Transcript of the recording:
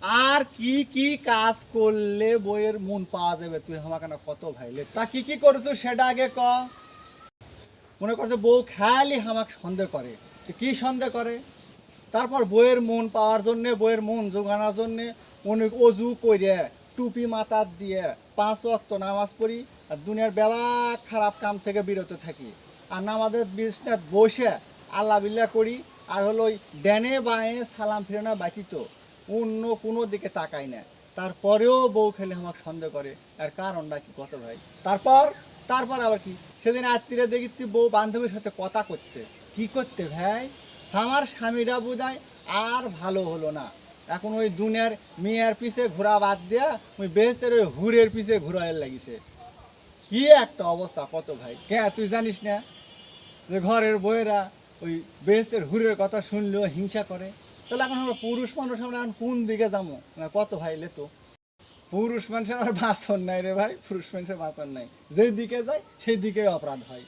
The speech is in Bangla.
আর কি কি কাজ করলে বইয়ের মন পাওয়া যাবে তুই আমাকে না কত ভাইলে তা কি কি করছো সেটা আগে ক। মনে করছে বউ খেয়ালি আমাকে সন্দেহ করে, কি সন্দেহ করে? তারপর বইয়ের মন পাওয়ার জন্যে, বইয়ের মন জোগানোর জন্যে অনেক অজু করে টুপি মাথার দিয়ে 5 ওয়াক্ত নামাজ পড়ি আর দুনিয়ার ব্যবহার খারাপ কাম থেকে বিরত থাকি। আর নামাজের বিছনাত বসে আল্লাহ বিল্লাহ করি আর হলো ওই ডানে বাঁয়ে সালাম ফিরানো ব্যতীত অন্য কোনো দিকে তাকাই না। তারপরেও বউ খেলে আমাকে সন্দেহ করে, আর কারণটা কি কত ভাই? তারপর তারপর আবার কি, সেদিন আত্মীয়রা দেখি বউ বান্ধবীর সাথে কথা করতে, কি করতে ভাই? আমার স্বামীরা বোঝায় আর ভালো হলো না, এখন ওই দুনিয়ার মেয়ের পিছে ঘোরা বাদ দেয়া ওই বেহেস্তের ওই হুরের পিছে ঘোরাইয়ের লাগিছে। কি একটা অবস্থা কত ভাই! কে তুই জানিস না যে ঘরের বউয়েরা ওই বেহেস্তের হুরের কথা শুনলেও হিংসা করে? তাহলে এখন আমরা পুরুষ মানুষ, আমরা এখন কোন দিকে যাবো না কত ভাই? লে তো পুরুষ মানুষের আর বাঁচন নাই রে ভাই, পুরুষ মানুষের বাঁচন নাই, যেই দিকে যায় সেই দিকে অপরাধ হয়।